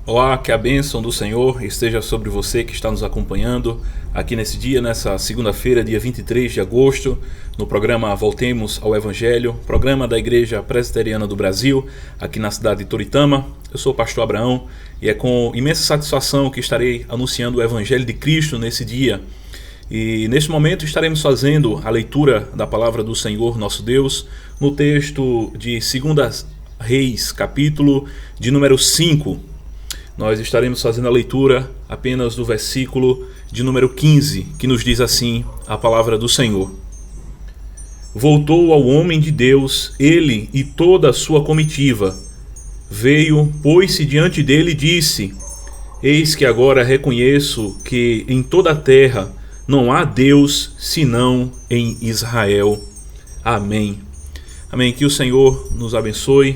Olá, que a bênção do Senhor esteja sobre você que está nos acompanhando aqui nesse dia, nessa segunda-feira, dia 23 de agosto, no programa Voltemos ao Evangelho, programa da Igreja Presbiteriana do Brasil, aqui na cidade de Toritama. Eu sou o pastor Abraão e é com imensa satisfação que estarei anunciando o Evangelho de Cristo nesse dia. E neste momento estaremos fazendo a leitura da palavra do Senhor nosso Deus no texto de 2 Reis, capítulo de número 5. Nós estaremos fazendo a leitura apenas do versículo de número 15, que nos diz assim a palavra do Senhor. Voltou ao homem de Deus, ele e toda a sua comitiva. Veio, pôs-se diante dele e disse: Eis que agora reconheço que em toda a terra não há Deus senão em Israel. Amém. Amém. Que o Senhor nos abençoe.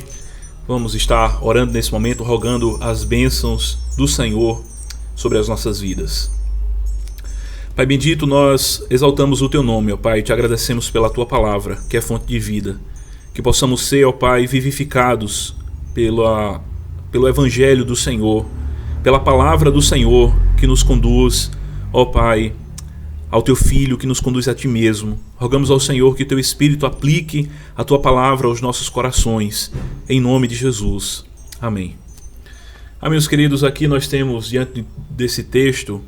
Vamos estar orando nesse momento, rogando as bênçãos do Senhor sobre as nossas vidas. Pai bendito, nós exaltamos o Teu nome, ó Pai, e te agradecemos pela Tua palavra, que é fonte de vida. Que possamos ser, ó Pai, vivificados pelo Evangelho do Senhor, pela palavra do Senhor que nos conduz, ó Pai, ao Teu Filho que nos conduz a Ti mesmo. Rogamos ao Senhor que Teu Espírito aplique a Tua palavra aos nossos corações, em nome de Jesus. Amém. Meus queridos, aqui nós temos diante desse texto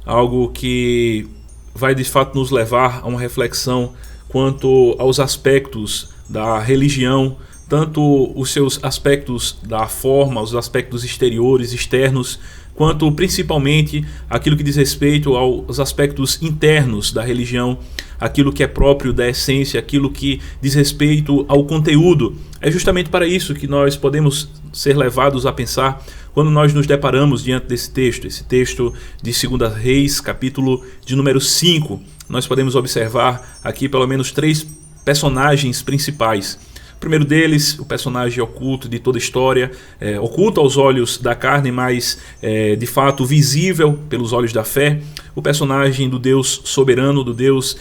algo que vai de fato nos levar a uma reflexão quanto aos aspectos da religião, tanto os seus aspectos da forma, os aspectos exteriores, externos, quanto principalmente aquilo que diz respeito aos aspectos internos da religião, aquilo que é próprio da essência, aquilo que diz respeito ao conteúdo. É justamente para isso que nós podemos ser levados a pensar quando nós nos deparamos diante desse texto, esse texto de 2 Reis, capítulo de número 5. Nós podemos observar aqui pelo menos 3 personagens principais. O primeiro deles, o personagem oculto de toda a história, oculto aos olhos da carne, mas de fato visível pelos olhos da fé. O personagem do Deus soberano, do Deus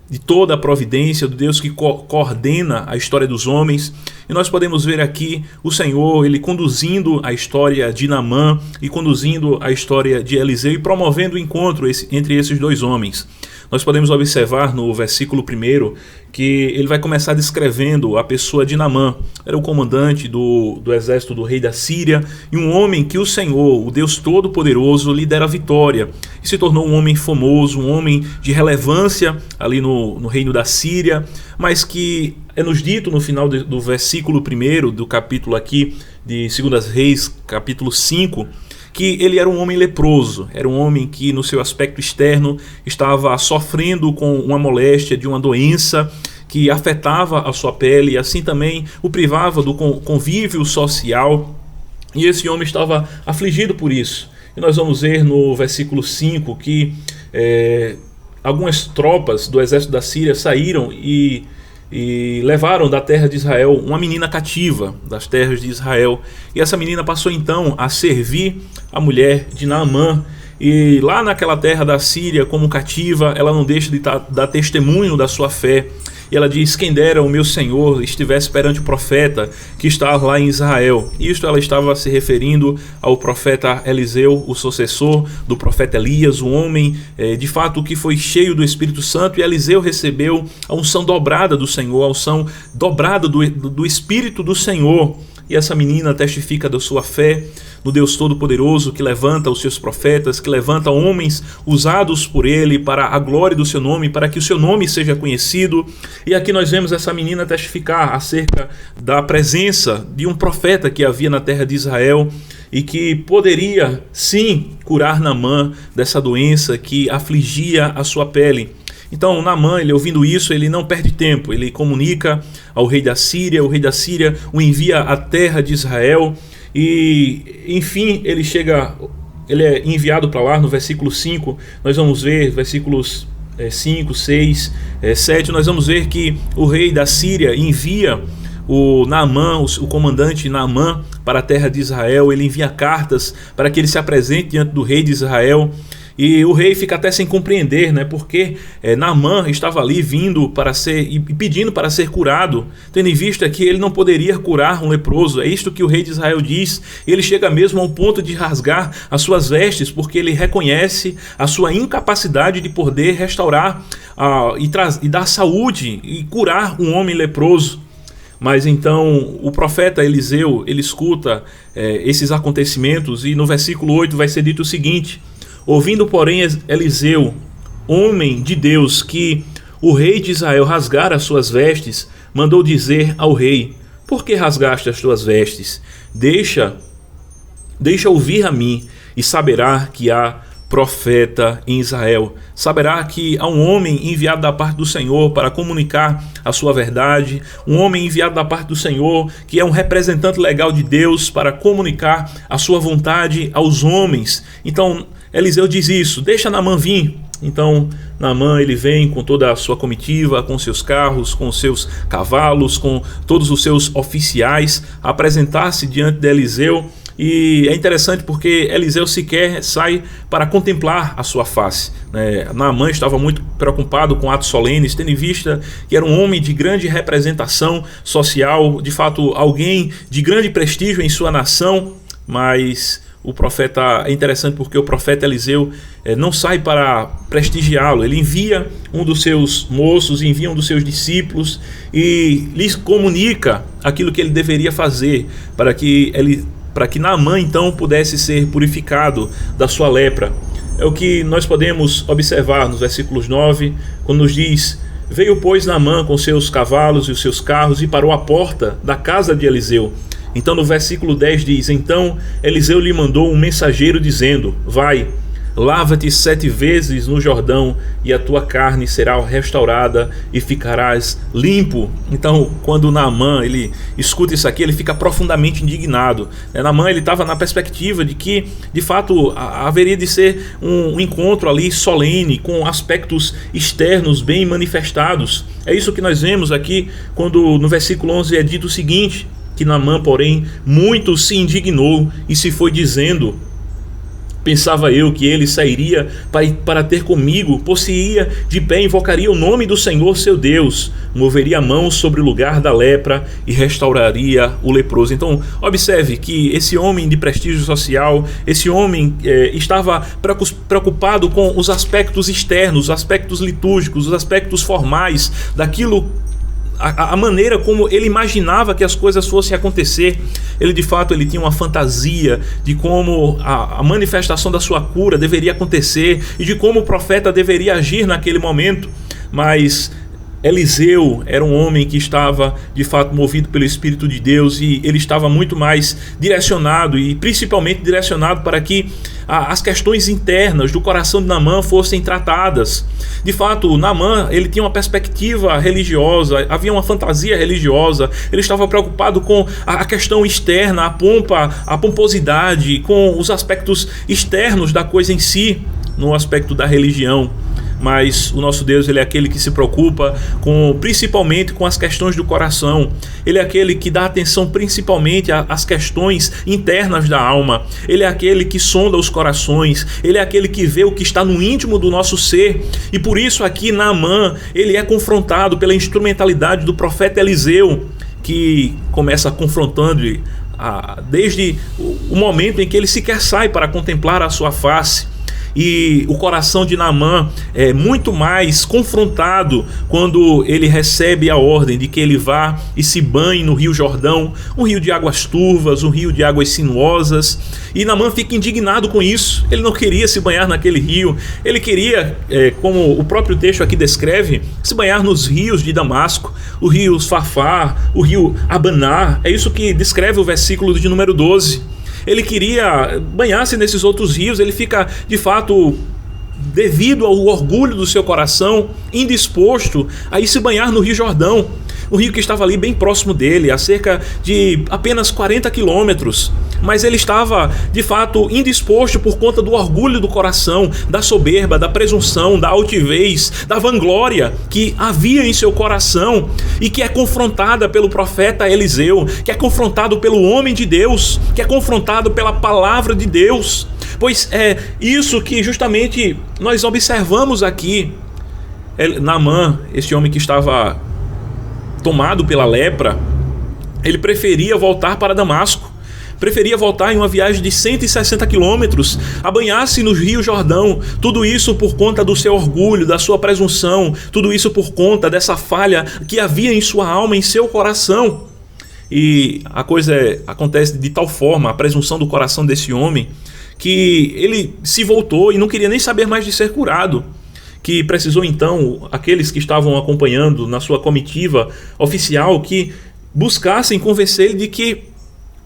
de toda a providência, do Deus que coordena a história dos homens. E nós podemos ver aqui o Senhor, ele conduzindo a história de Naamã e conduzindo a história de Eliseu e promovendo o encontro entre esses dois homens. Nós podemos observar no versículo 1 que ele vai começar descrevendo a pessoa de Naamã. Era o comandante do exército do rei da Síria e um homem que o Senhor, o Deus Todo-Poderoso, lhe dera vitória. E se tornou um homem famoso, um homem de relevância ali no reino da Síria, mas que é nos dito no final do versículo 1 do capítulo aqui de 2 Reis, capítulo 5, que ele era um homem leproso, era um homem que no seu aspecto externo estava sofrendo com uma moléstia de uma doença que afetava a sua pele e assim também o privava do convívio social, e esse homem estava afligido por isso. E nós vamos ver no versículo 5 que algumas tropas do exército da Síria saíram e levaram da terra de Israel uma menina cativa das terras de Israel. E essa menina passou então a servir a mulher de Naamã. E lá naquela terra da Síria, como cativa, ela não deixa de dar testemunho da sua fé. E ela diz: quem dera o meu Senhor estivesse perante o profeta que estava lá em Israel. Isto ela estava se referindo ao profeta Eliseu, o sucessor do profeta Elias, um homem de fato que foi cheio do Espírito Santo, e Eliseu recebeu a unção dobrada do Senhor, a unção dobrada do Espírito do Senhor. E essa menina testifica da sua fé no Deus Todo-Poderoso, que levanta os seus profetas, que levanta homens usados por ele para a glória do seu nome, para que o seu nome seja conhecido. E aqui nós vemos essa menina testificar acerca da presença de um profeta que havia na terra de Israel e que poderia sim curar Naamã dessa doença que afligia a sua pele. Então Naamã, ele ouvindo isso, ele não perde tempo, ele comunica ao rei da Síria, o rei da Síria o envia à terra de Israel e enfim ele é enviado para lá. No versículo 5, nós vamos ver, versículos 5, 6, 7, nós vamos ver que o rei da Síria envia o Naamã, o comandante Naamã, para a terra de Israel. Ele envia cartas para que ele se apresente diante do rei de Israel. E o rei fica até sem compreender, né? Porque Naamã estava ali vindo para ser e pedindo para ser curado, tendo em vista que ele não poderia curar um leproso. É isto que o rei de Israel diz. Ele chega mesmo ao ponto de rasgar as suas vestes, porque ele reconhece a sua incapacidade de poder restaurar e dar saúde e curar um homem leproso. Mas então o profeta Eliseu, ele escuta esses acontecimentos, e no versículo 8 vai ser dito o seguinte: ouvindo, porém, Eliseu, homem de Deus, que o rei de Israel rasgara as suas vestes, mandou dizer ao rei: por que rasgaste as tuas vestes? Deixa ouvir a mim, e saberá que há profeta em Israel. Saberá que há um homem enviado da parte do Senhor para comunicar a sua verdade, um homem enviado da parte do Senhor que é um representante legal de Deus para comunicar a sua vontade aos homens. Então Eliseu diz isso: deixa Naamã vir. Então Naamã, ele vem com toda a sua comitiva, com seus carros, com seus cavalos, com todos os seus oficiais, apresentar-se diante de Eliseu. E é interessante porque Eliseu sequer sai para contemplar a sua face, né? Naamã estava muito preocupado com atos solenes, tendo em vista que era um homem de grande representação social, de fato alguém de grande prestígio em sua nação. Mas o profeta, é interessante porque o profeta Eliseu não sai para prestigiá-lo. Ele envia um dos seus moços, envia um dos seus discípulos e lhes comunica aquilo que ele deveria fazer para que Naamã então pudesse ser purificado da sua lepra. É o que nós podemos observar nos versículos 9, quando nos diz: veio, pois, Naamã com seus cavalos e os seus carros e parou à porta da casa de Eliseu. Então no versículo 10 diz: então Eliseu lhe mandou um mensageiro dizendo: vai, lava-te 7 vezes no Jordão, e a tua carne será restaurada e ficarás limpo. Então, quando Naamã ele escuta isso aqui, ele fica profundamente indignado. Naamã, ele estava na perspectiva de que, de fato, haveria de ser um encontro ali solene, com aspectos externos bem manifestados. É isso que nós vemos aqui, quando no versículo 11 é dito o seguinte: que Naamã, porém, muito se indignou e se foi dizendo: pensava eu que ele sairia para ter comigo, por-se-ia de pé, invocaria o nome do Senhor seu Deus, moveria a mão sobre o lugar da lepra e restauraria o leproso. Então observe que esse homem de prestígio social, esse homem estava preocupado com os aspectos externos, os aspectos litúrgicos, os aspectos formais daquilo, a maneira como ele imaginava que as coisas fossem acontecer. Ele, de fato, ele tinha uma fantasia de como a manifestação da sua cura deveria acontecer e de como o profeta deveria agir naquele momento. Mas Eliseu era um homem que estava, de fato, movido pelo Espírito de Deus, e ele estava muito mais direcionado, e principalmente direcionado para que as questões internas do coração de Naamã fossem tratadas. De fato, Naamã, ele tinha uma perspectiva religiosa, havia uma fantasia religiosa, ele estava preocupado com a questão externa, a pompa, a pomposidade, com os aspectos externos da coisa em si, no aspecto da religião. Mas o nosso Deus, ele é aquele que se preocupa principalmente com as questões do coração. Ele é aquele que dá atenção principalmente às questões internas da alma. Ele é aquele que sonda os corações. Ele é aquele que vê o que está no íntimo do nosso ser. E por isso aqui Naamã, ele é confrontado pela instrumentalidade do profeta Eliseu, que começa confrontando-lhe desde o momento em que ele sequer sai para contemplar a sua face. E o coração de Naamã é muito mais confrontado quando ele recebe a ordem de que ele vá e se banhe no rio Jordão, um rio de águas turvas, um rio de águas sinuosas. E Naamã fica indignado com isso. Ele não queria se banhar naquele rio. Ele queria, como o próprio texto aqui descreve, se banhar nos rios de Damasco, o rio Safar, o rio Abaná. É isso que descreve o versículo de número 12. Ele queria banhar-se nesses outros rios. Ele fica, de fato, devido ao orgulho do seu coração, indisposto a ir se banhar no rio Jordão, o rio que estava ali bem próximo dele, a cerca de apenas 40 quilômetros. Mas ele estava, de fato, indisposto por conta do orgulho do coração, da soberba, da presunção, da altivez, da vanglória que havia em seu coração e que é confrontada pelo profeta Eliseu, que é confrontado pelo homem de Deus, que é confrontado pela palavra de Deus. Pois é isso que justamente nós observamos aqui. Naamã, esse homem que estava tomado pela lepra, ele preferia voltar para Damasco, preferia voltar em uma viagem de 160 quilômetros, a banhar-se no Rio Jordão, tudo isso por conta do seu orgulho, da sua presunção, tudo isso por conta dessa falha que havia em sua alma, em seu coração. E a coisa acontece de tal forma, a presunção do coração desse homem, que ele se voltou e não queria nem saber mais de ser curado, que precisou então, aqueles que estavam acompanhando na sua comitiva oficial, que buscassem convencer ele de que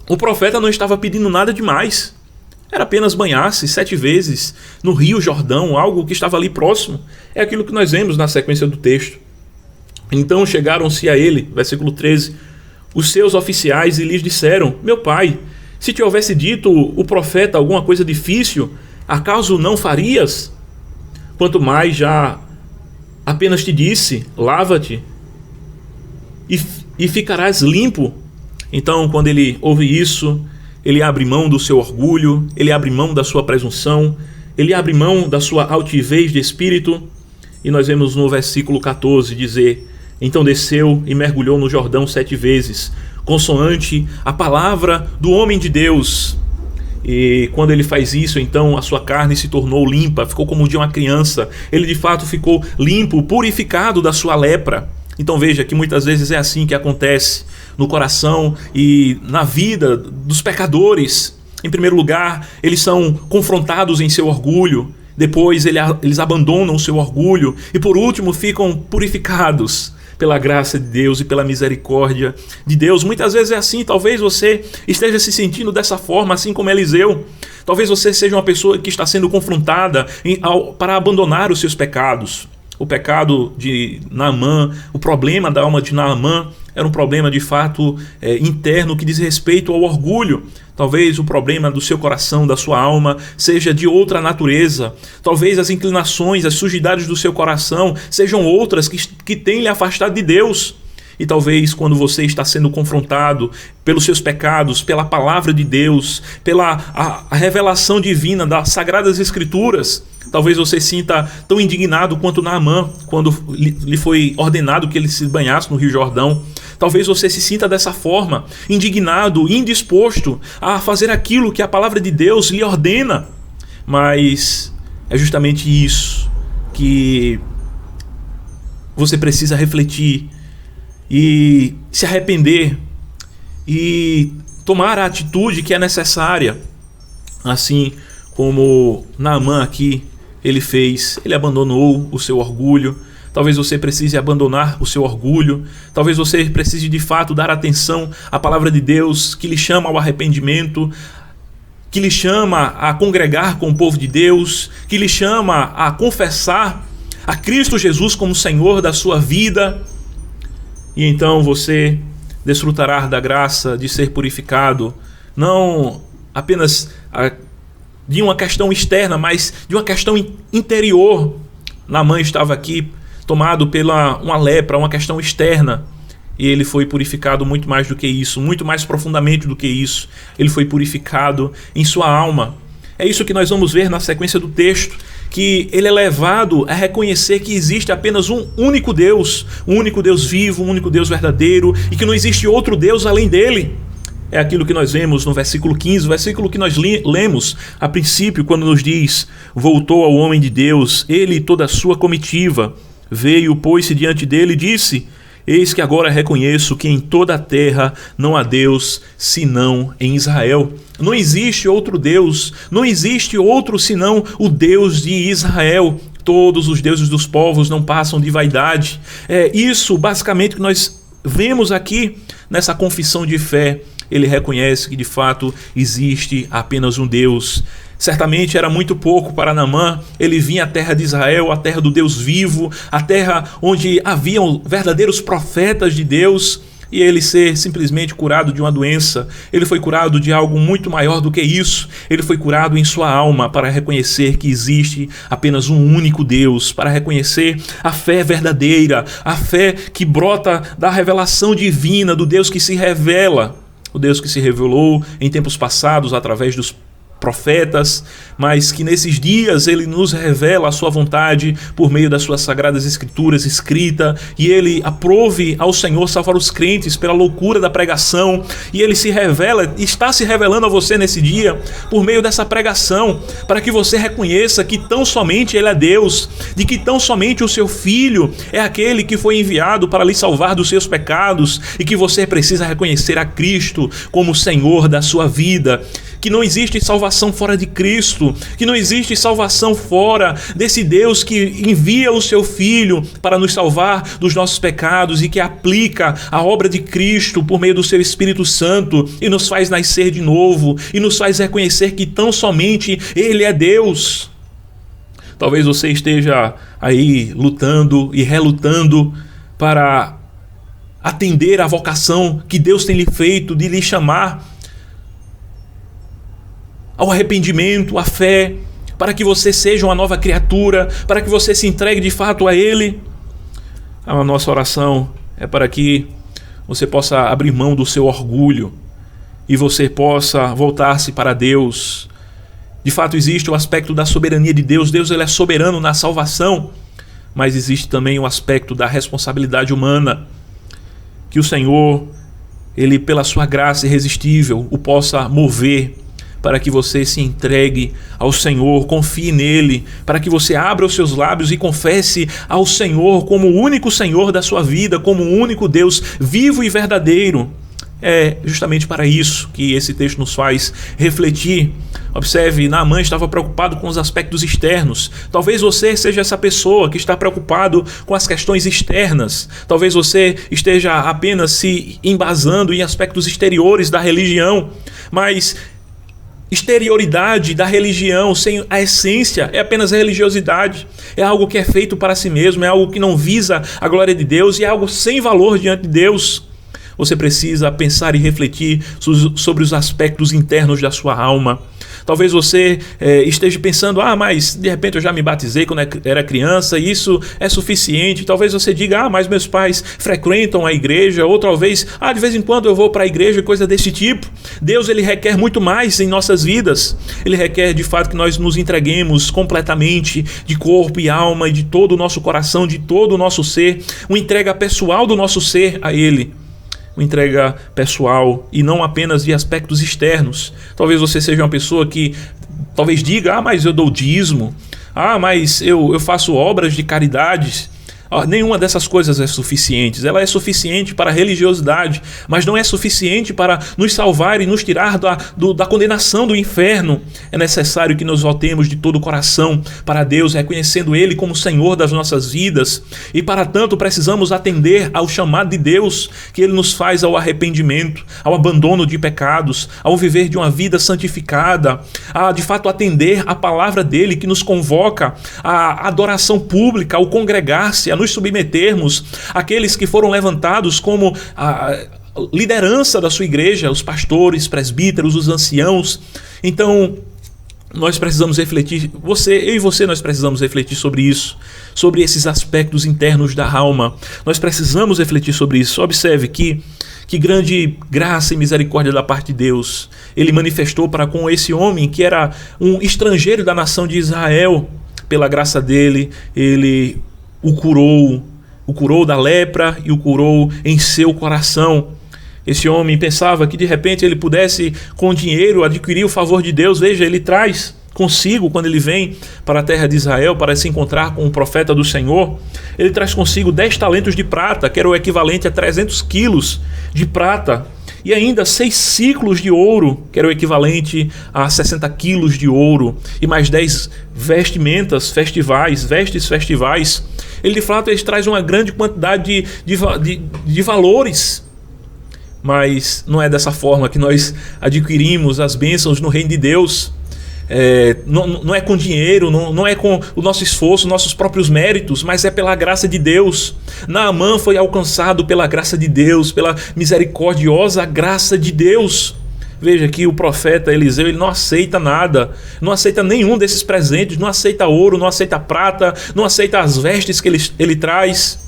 o profeta não estava pedindo nada demais, era apenas banhar-se 7 vezes no Rio Jordão, algo que estava ali próximo. É aquilo que nós vemos na sequência do texto. Então chegaram-se a ele, versículo 13, os seus oficiais e lhes disseram: meu pai, se te houvesse dito o profeta alguma coisa difícil, acaso não farias? Quanto mais já apenas te disse, lava-te e ficarás limpo. Então, quando ele ouve isso, ele abre mão do seu orgulho, ele abre mão da sua presunção, ele abre mão da sua altivez de espírito. E nós vemos no versículo 14 dizer: então desceu e mergulhou no Jordão 7 vezes, consoante a palavra do homem de Deus. E quando ele faz isso, então a sua carne se tornou limpa, ficou como de uma criança. Ele de fato ficou limpo, purificado da sua lepra. Então veja que muitas vezes é assim que acontece no coração e na vida dos pecadores. Em primeiro lugar, eles são confrontados em seu orgulho. Depois eles abandonam o seu orgulho. E por último ficam purificados pela graça de Deus e pela misericórdia de Deus. Muitas vezes é assim. Talvez você esteja se sentindo dessa forma, assim como Eliseu. Talvez você seja uma pessoa que está sendo confrontada para abandonar os seus pecados. O pecado de Naamã, o problema da alma de Naamã era um problema de fato interno que diz respeito ao orgulho. Talvez o problema do seu coração, da sua alma, seja de outra natureza. Talvez as inclinações, as sujidades do seu coração sejam outras que têm lhe afastado de Deus. E talvez quando você está sendo confrontado pelos seus pecados, pela palavra de Deus, pela a revelação divina das Sagradas Escrituras, talvez você sinta tão indignado quanto Naamã, quando lhe foi ordenado que ele se banhasse no Rio Jordão. Talvez você se sinta dessa forma, indignado, indisposto a fazer aquilo que a palavra de Deus lhe ordena. Mas é justamente isso que você precisa refletir e se arrepender e tomar a atitude que é necessária. Assim como Naamã aqui, ele fez, ele abandonou o seu orgulho. Talvez você precise abandonar o seu orgulho. Talvez você precise de fato dar atenção à palavra de Deus, que lhe chama ao arrependimento, que lhe chama a congregar com o povo de Deus, que lhe chama a confessar a Cristo Jesus como Senhor da sua vida. E então você desfrutará da graça de ser purificado, não apenas de uma questão externa, mas de uma questão interior. Naamã estava aqui tomado pela uma lepra, uma questão externa, e ele foi purificado muito mais do que isso, muito mais profundamente do que isso. Ele foi purificado em sua alma. É isso que nós vamos ver na sequência do texto, que ele é levado a reconhecer que existe apenas um único Deus vivo, um único Deus verdadeiro, e que não existe outro Deus além dele. É aquilo que nós vemos no versículo 15, o versículo que nós lemos a princípio, quando nos diz: voltou ao homem de Deus, ele e toda a sua comitiva, veio, pôs-se diante dele e disse: eis que agora reconheço que em toda a terra não há Deus senão em Israel. Não existe outro Deus, não existe outro senão o Deus de Israel. Todos os deuses dos povos não passam de vaidade. É isso basicamente que nós vemos aqui nessa confissão de fé. Ele reconhece que de fato existe apenas um Deus. Certamente era muito pouco para Naamã. Ele vinha à terra de Israel, a terra do Deus vivo, a terra onde haviam verdadeiros profetas de Deus, e ele ser simplesmente curado de uma doença. Ele foi curado de algo muito maior do que isso. Ele foi curado em sua alma para reconhecer que existe apenas um único Deus, para reconhecer a fé verdadeira, a fé que brota da revelação divina, do Deus que se revela, o Deus que se revelou em tempos passados através dos profetas, mas que nesses dias Ele nos revela a sua vontade por meio das suas sagradas escrituras escrita, e Ele aprove ao Senhor salvar os crentes pela loucura da pregação, e Ele se revela, está se revelando a você nesse dia por meio dessa pregação, para que você reconheça que tão somente Ele é Deus, de que tão somente o seu Filho é aquele que foi enviado para lhe salvar dos seus pecados, e que você precisa reconhecer a Cristo como Senhor da sua vida, que não existe salvação fora de Cristo, que não existe salvação fora desse Deus que envia o seu Filho para nos salvar dos nossos pecados e que aplica a obra de Cristo por meio do seu Espírito Santo e nos faz nascer de novo e nos faz reconhecer que tão somente Ele é Deus. Talvez você esteja aí lutando e relutando para atender à vocação que Deus tem lhe feito de lhe chamar ao arrependimento, à fé, para que você seja uma nova criatura, para que você se entregue de fato a Ele. A nossa oração é para que você possa abrir mão do seu orgulho e você possa voltar-se para Deus. De fato existe o aspecto da soberania de Deus. Deus, Ele é soberano na salvação, mas existe também o aspecto da responsabilidade humana, que o Senhor, Ele pela sua graça irresistível, o possa mover para que você se entregue ao Senhor, confie nele, para que você abra os seus lábios e confesse ao Senhor como o único Senhor da sua vida, como o único Deus vivo e verdadeiro. É justamente para isso que esse texto nos faz refletir. Observe, Naamã estava preocupado com os aspectos externos. Talvez você seja essa pessoa que está preocupado com as questões externas. Talvez você esteja apenas se embasando em aspectos exteriores da religião, mas exterioridade da religião sem a essência é apenas a religiosidade, é algo que é feito para si mesmo, é algo que não visa a glória de Deus e é algo sem valor diante de Deus. Você precisa pensar e refletir sobre os aspectos internos da sua alma. Talvez você esteja pensando, mas de repente eu já me batizei quando era criança e isso é suficiente. Talvez você diga, mas meus pais frequentam a igreja, ou talvez, de vez em quando eu vou para a igreja, coisa desse tipo. Deus, Ele requer muito mais em nossas vidas. Ele requer de fato que nós nos entreguemos completamente de corpo e alma e de todo o nosso coração, de todo o nosso ser, uma entrega pessoal do nosso ser a Ele. Uma entrega pessoal e não apenas de aspectos externos. Talvez você seja uma pessoa que talvez diga, mas eu dou dízimo, mas eu faço obras de caridade. Nenhuma dessas coisas é suficiente. Ela é suficiente para a religiosidade, mas não é suficiente para nos salvar e nos tirar da condenação do inferno. É necessário que nos voltemos de todo o coração para Deus, reconhecendo Ele como Senhor das nossas vidas. E para tanto precisamos atender ao chamado de Deus, que Ele nos faz ao arrependimento, ao abandono de pecados, ao viver de uma vida santificada, a de fato atender a palavra dEle que nos convoca à adoração pública, ao congregar-se, a nos submetermos àqueles que foram levantados como a liderança da sua igreja, os pastores, presbíteros, os anciãos. Então, nós precisamos refletir, eu e você, nós precisamos refletir sobre isso, sobre esses aspectos internos da alma. Nós precisamos refletir sobre isso. Observe que grande graça e misericórdia da parte de Deus Ele manifestou para com esse homem que era um estrangeiro da nação de Israel. Pela graça dele, Ele o curou da lepra e o curou em seu coração. Esse homem pensava que de repente ele pudesse com dinheiro adquirir o favor de Deus. Veja, ele traz consigo, quando ele vem para a terra de Israel para se encontrar com o profeta do Senhor, ele traz consigo 10 talentos de prata, que era o equivalente a 300 quilos de prata, e ainda 6 ciclos de ouro, que era o equivalente a 60 quilos de ouro, e mais 10 vestes festivais. Ele de fato traz uma grande quantidade de valores, mas não é dessa forma que nós adquirimos as bênçãos no reino de Deus. Não é com dinheiro, não é com o nosso esforço, nossos próprios méritos, mas é pela graça de Deus. Naamã foi alcançado pela graça de Deus, pela misericordiosa graça de Deus. Veja que o profeta Eliseu, ele não aceita nada, não aceita nenhum desses presentes, não aceita ouro, não aceita prata, não aceita as vestes que ele traz.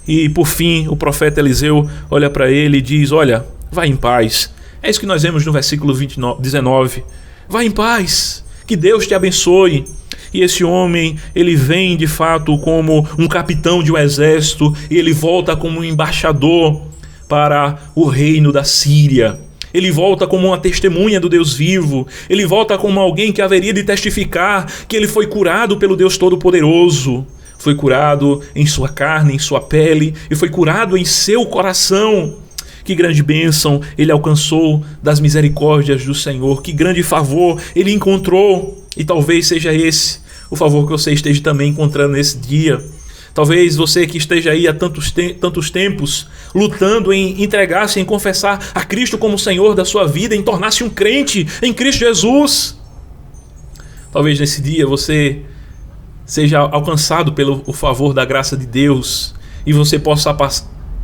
E por fim, o profeta Eliseu olha para ele e diz, olha, vai em paz. É isso que nós vemos no versículo 19. Vá em paz. Que Deus te abençoe. E esse homem, ele vem de fato como um capitão de um exército e ele volta como um embaixador para o reino da Síria. Ele volta como uma testemunha do Deus vivo. Ele volta como alguém que haveria de testificar que ele foi curado pelo Deus Todo-Poderoso. Foi curado em sua carne, em sua pele, e foi curado em seu coração. Que grande bênção ele alcançou das misericórdias do Senhor. Que grande favor ele encontrou. E talvez seja esse o favor que você esteja também encontrando nesse dia. Talvez você que esteja aí há tantos tempos lutando em entregar-se, em confessar a Cristo como Senhor da sua vida, em tornar-se um crente em Cristo Jesus. Talvez nesse dia você seja alcançado pelo favor da graça de Deus e você possa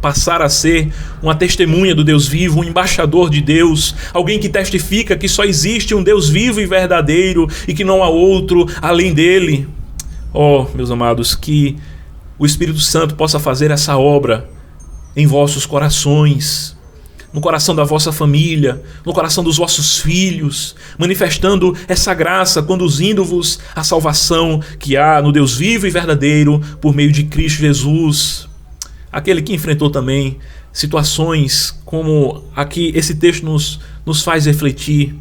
passar a ser uma testemunha do Deus vivo, um embaixador de Deus, alguém que testifica que só existe um Deus vivo e verdadeiro e que não há outro além dele. Oh, meus amados, que o Espírito Santo possa fazer essa obra em vossos corações, no coração da vossa família, no coração dos vossos filhos, manifestando essa graça, conduzindo-vos à salvação que há no Deus vivo e verdadeiro por meio de Cristo Jesus. Aquele que enfrentou também situações como aqui esse texto nos faz refletir.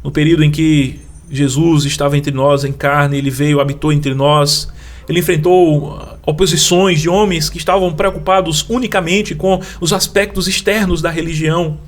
No período em que Jesus estava entre nós em carne, ele veio, habitou entre nós. Ele enfrentou oposições de homens que estavam preocupados unicamente com os aspectos externos da religião.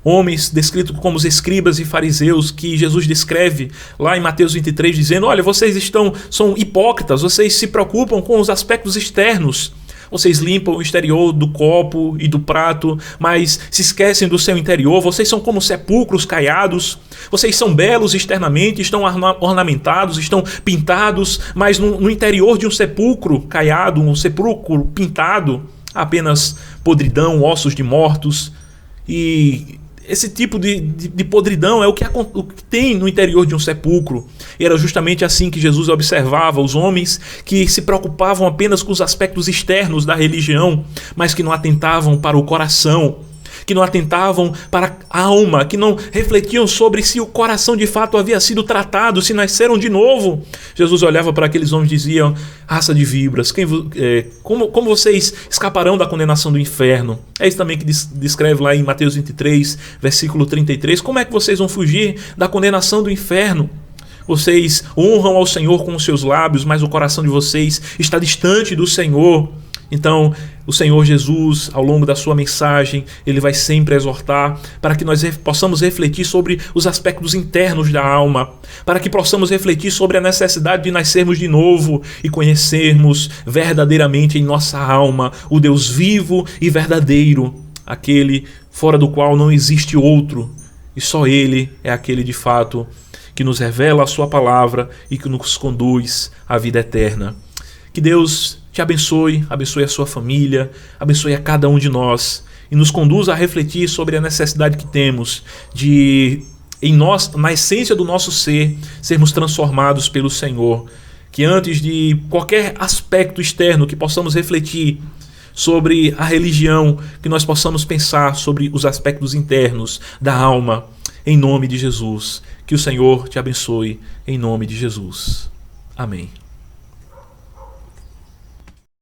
Homens descritos como os escribas e fariseus, que Jesus descreve lá em Mateus 23, dizendo: olha, vocês são hipócritas, vocês se preocupam com os aspectos externos. Vocês limpam o exterior do copo e do prato, mas se esquecem do seu interior. Vocês são como sepulcros caiados. Vocês são belos externamente, estão ornamentados, estão pintados, mas no interior de um sepulcro caiado, um sepulcro pintado, há apenas podridão, ossos de mortos. E esse tipo de podridão é o que tem no interior de um sepulcro. E era justamente assim que Jesus observava os homens que se preocupavam apenas com os aspectos externos da religião, mas que não atentavam para o coração, que não atentavam para a alma, que não refletiam sobre se o coração de fato havia sido tratado, se nasceram de novo. Jesus olhava para aqueles homens e dizia: raça de víboras, como vocês escaparão da condenação do inferno? É isso também que descreve lá em Mateus 23, versículo 33. Como é que vocês vão fugir da condenação do inferno? Vocês honram ao Senhor com os seus lábios, mas o coração de vocês está distante do Senhor. Então, o Senhor Jesus, ao longo da sua mensagem, ele vai sempre exortar para que nós possamos refletir sobre os aspectos internos da alma, para que possamos refletir sobre a necessidade de nascermos de novo e conhecermos verdadeiramente em nossa alma o Deus vivo e verdadeiro, aquele fora do qual não existe outro, e só Ele é aquele de fato que nos revela a sua palavra e que nos conduz à vida eterna. Que Deus te abençoe, abençoe a sua família, abençoe a cada um de nós e nos conduza a refletir sobre a necessidade que temos de, em nós, na essência do nosso ser, sermos transformados pelo Senhor. Que antes de qualquer aspecto externo que possamos refletir sobre a religião, que nós possamos pensar sobre os aspectos internos da alma, em nome de Jesus. Que o Senhor te abençoe, em nome de Jesus. Amém.